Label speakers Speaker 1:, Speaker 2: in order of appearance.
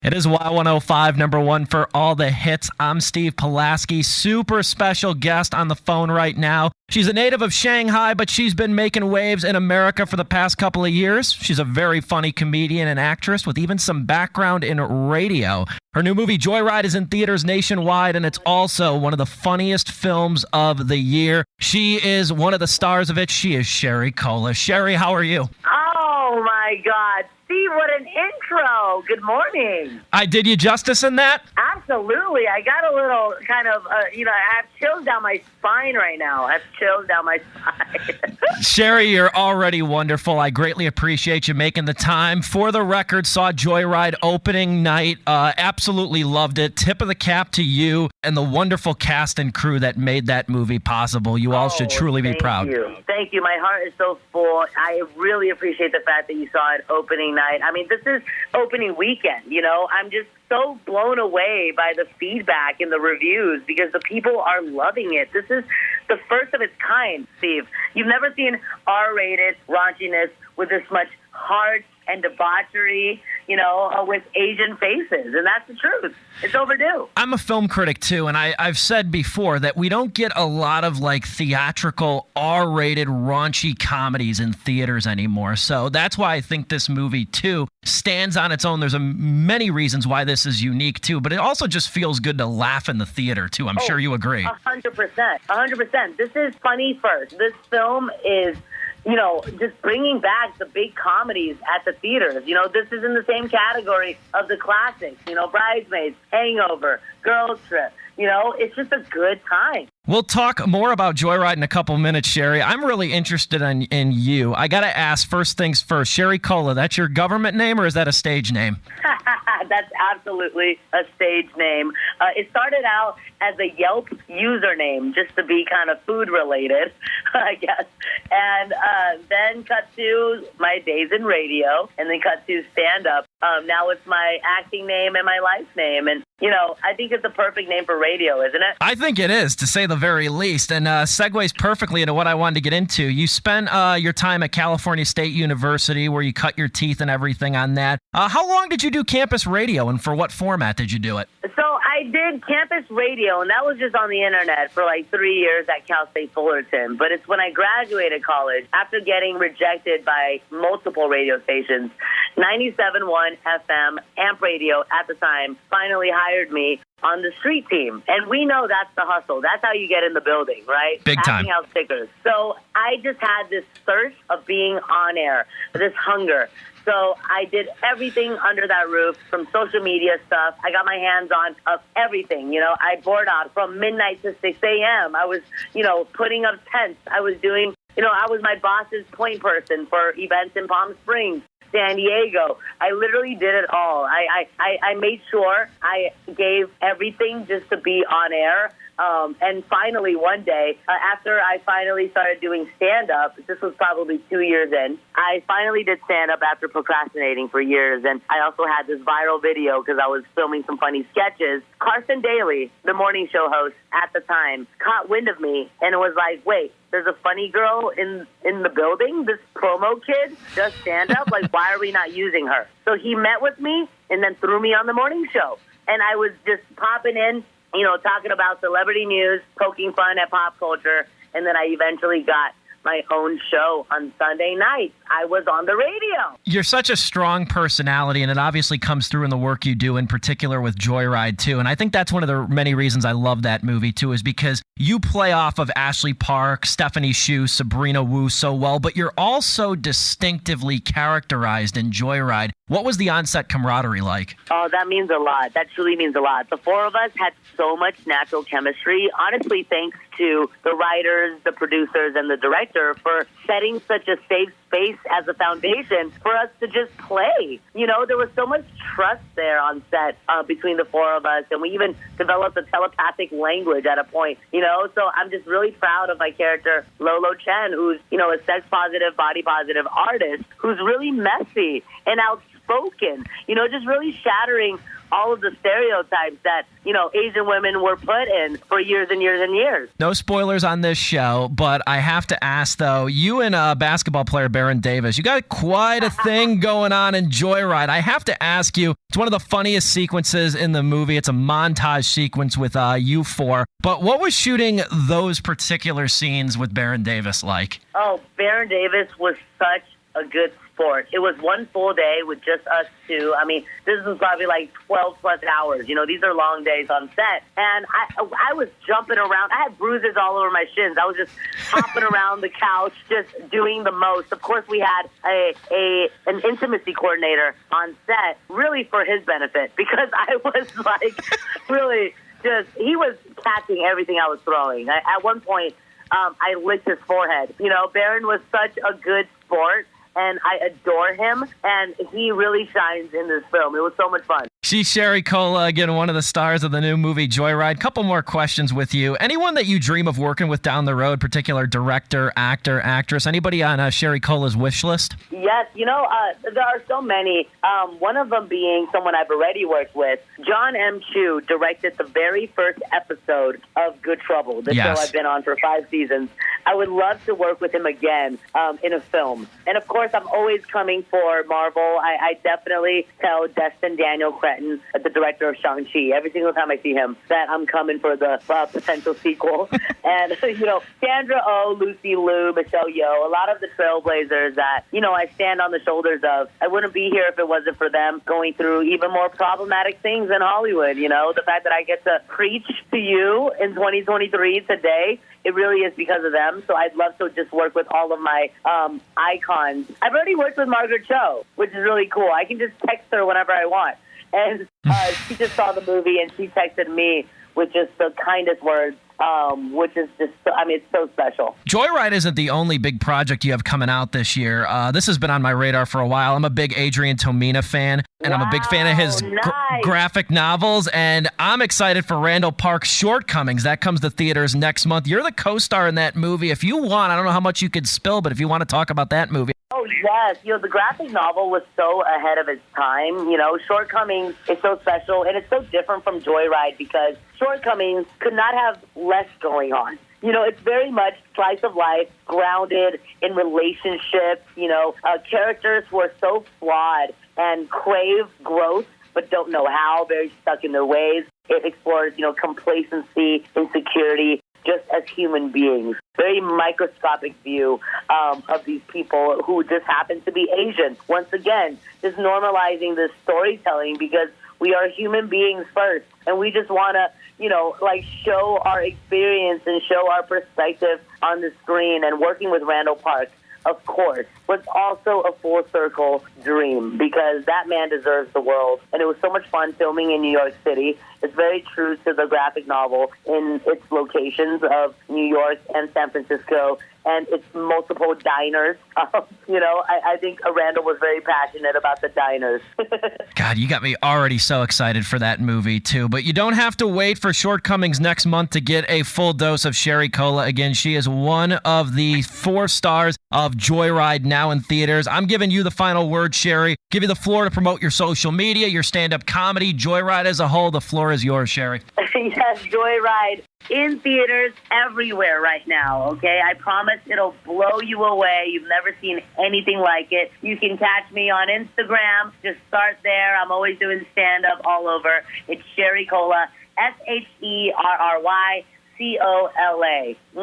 Speaker 1: It is Y105, number one for all the hits. I'm Steve Pulaski, super special guest on the phone right now. She's a native of Shanghai, but she's been making waves in America for the past couple of years. She's a very funny comedian and actress with even some background in radio. Her new movie, Joyride, is in theaters nationwide, and it's also one of the funniest films of the year. She is one of the stars of it. She is Sherry Cola. Sherry, how are you?
Speaker 2: Oh, my God. Steve, what an intro. Good morning.
Speaker 1: I did you justice in that?
Speaker 2: Absolutely. I got a little kind of, I have chills down my spine right now. I have chills down my spine.
Speaker 1: Sherry, you're already wonderful. I greatly appreciate you making the time. For the record, saw Joyride opening night. Absolutely loved it. Tip of the cap to you and the wonderful cast and crew that made that movie possible. You all should truly be proud.
Speaker 2: Thank you. My heart is so full. I really appreciate the fact that you saw it opening night. I mean, this is opening weekend, I'm just so blown away by the feedback and the reviews because the people are loving it. This is the first of its kind, Steve. You've never seen R-rated raunchiness with this much heart and debauchery, with Asian faces. And that's the truth. It's overdue.
Speaker 1: I'm a film critic, too, and I've said before that we don't get a lot of, theatrical, R-rated, raunchy comedies in theaters anymore. So that's why I think this movie, too, stands on its own. There's many reasons why this is unique, too, but it also just feels good to laugh in the theater, too. I'm sure you agree.
Speaker 2: 100%. 100%. This is funny first. This film is just bringing back the big comedies at the theaters. This is in the same category of the classics, Bridesmaids, Hangover, Girls Trip. It's just a good time.
Speaker 1: We'll talk more about Joyride in a couple minutes, Sherry. I'm really interested in you. I got to ask, first things first, Sherry Cola, that's your government name or is that a stage name?
Speaker 2: That's absolutely a stage name. It started out as a Yelp username, just to be kind of food-related, I guess. And then cut to my days in radio, and then cut to stand-up. Now it's my acting name and my life name. And, I think it's the perfect name for radio, isn't it?
Speaker 1: I think it is, to say the very least, and segues perfectly into what I wanted to get into. You spent your time at California State University where you cut your teeth and everything on that. How long did you do campus radio, and for what format did you do it?
Speaker 2: So I did campus radio, and that was just on the internet for 3 years at Cal State Fullerton. But it's when I graduated college, after getting rejected by multiple radio stations, 97.1 FM, AMP Radio at the time, finally hired me on the street team. And we know that's the hustle. That's how you get in the building, right?
Speaker 1: Big time.
Speaker 2: Passing out stickers. So I just had this thirst of being on air, this hunger. So I did everything under that roof, from social media stuff. I got my hands on of everything. I board out from midnight to 6 a.m. I was, putting up tents. I was doing, I was my boss's point person for events in Palm Springs, San Diego. I literally did it all. I made sure I gave everything just to be on air. And finally, one day, after I finally started doing stand-up, this was probably 2 years in, I finally did stand-up after procrastinating for years. And I also had this viral video because I was filming some funny sketches. Carson Daly, the morning show host at the time, caught wind of me and was like, wait, there's a funny girl in the building, this promo kid, does stand-up? Why are we not using her? So he met with me and then threw me on the morning show. And I was just popping in, talking about celebrity news, poking fun at pop culture, and then I eventually got my own show on Sunday nights. I was on the radio.
Speaker 1: You're such a strong personality, and it obviously comes through in the work you do, in particular with Joyride, too. And I think that's one of the many reasons I love that movie, too, is because you play off of Ashley Park, Stephanie Hsu, Sabrina Wu so well, but you're also distinctively characterized in Joyride. What was the on-set camaraderie like?
Speaker 2: Oh, that means a lot. That truly means a lot. The four of us had so much natural chemistry, honestly, thanks to the writers, the producers, and the director for setting such a safe space as a foundation for us to just play. There was so much trust there on set between the four of us, and we even developed a telepathic language at a point, So I'm just really proud of my character, Lolo Chen, who's, a sex-positive, body-positive artist who's really messy and outspoken, just really shattering all of the stereotypes that, Asian women were put in for years and years and years.
Speaker 1: No spoilers on this show, but I have to ask, though, you and basketball player Baron Davis, you got quite a thing going on in Joyride. I have to ask you, it's one of the funniest sequences in the movie. It's a montage sequence with you four. But what was shooting those particular scenes with Baron Davis like?
Speaker 2: Oh, Baron Davis was such a good sport. It was one full day with just us two. I mean, this was probably like 12 plus hours. These are long days on set. And I was jumping around. I had bruises all over my shins. I was just hopping around the couch, just doing the most. Of course, we had an intimacy coordinator on set, really for his benefit, because I was like really he was catching everything I was throwing. At one point, I licked his forehead. Baron was such a good sport, and I adore him, and he really shines in this film. It was so much fun.
Speaker 1: She's Sherry Cola, again, one of the stars of the new movie Joyride. Couple more questions with you. Anyone that you dream of working with down the road, particular director, actor, actress, anybody on Sherry Cola's wish list?
Speaker 2: Yes, there are so many. One of them being someone I've already worked with. John M. Chu directed the very first episode of Good Trouble, the show I've been on for 5 seasons. I would love to work with him again in a film. And, of course, I'm always coming for Marvel. I definitely tell Destin Daniel Cretton, the director of Shang-Chi, every single time I see him, that I'm coming for the potential sequel. And, Sandra Oh, Lucy Liu, Michelle Yeoh, a lot of the trailblazers that, I stand on the shoulders of. I wouldn't be here if it wasn't for them going through even more problematic things in Hollywood. The fact that I get to preach to you in 2023 today, it really is because of them. So I'd love to just work with all of my icons. I've already worked with Margaret Cho, which is really cool. I can just text her whenever I want. And she just saw the movie, and she texted me with just the kindest words, which is just, it's so special. Joyride
Speaker 1: isn't the only big project you have coming out this year. This has been on my radar for a while. I'm a big Adrian Tomina fan, and I'm a big fan of his graphic novels, and I'm excited for Randall Park's Shortcomings. That comes to theaters next month. You're the co-star in that movie. If you want, I don't know how much you could spill, but if you want to talk about that movie.
Speaker 2: Oh, yes. The graphic novel was so ahead of its time. Shortcomings is so special, and it's so different from Joyride because Shortcomings could not have less going on. It's very much slice of life, grounded in relationships. Characters who are so flawed and crave growth but don't know how, very stuck in their ways. It explores, complacency, insecurity, just as human beings. Very microscopic view of these people who just happen to be Asian. Once again, just normalizing this storytelling because we are human beings first, and we just want to, show our experience and show our perspective on the screen. And working with Randall Park, of course, was also a full circle dream because that man deserves the world. And it was so much fun filming in New York City. It's very true to the graphic novel in its locations of New York and San Francisco and its multiple diners. I think Randall was very passionate about the diners.
Speaker 1: God, you got me already so excited for that movie, too. But you don't have to wait for Shortcomings next month to get a full dose of Sherry Cola. Again, she is one of the 4 stars of Joyride now in theaters. I'm giving you the final word, Sherry. Give you the floor to promote your social media, your stand-up comedy, Joyride as a whole. The floor is yours, Sherry.
Speaker 2: Yes, Joyride in theaters everywhere right now, okay? I promise it'll blow you away. You've never seen anything like it. You can catch me on Instagram. Just start there. I'm always doing stand-up all over. It's Sherry Cola, SHERRYCOLA.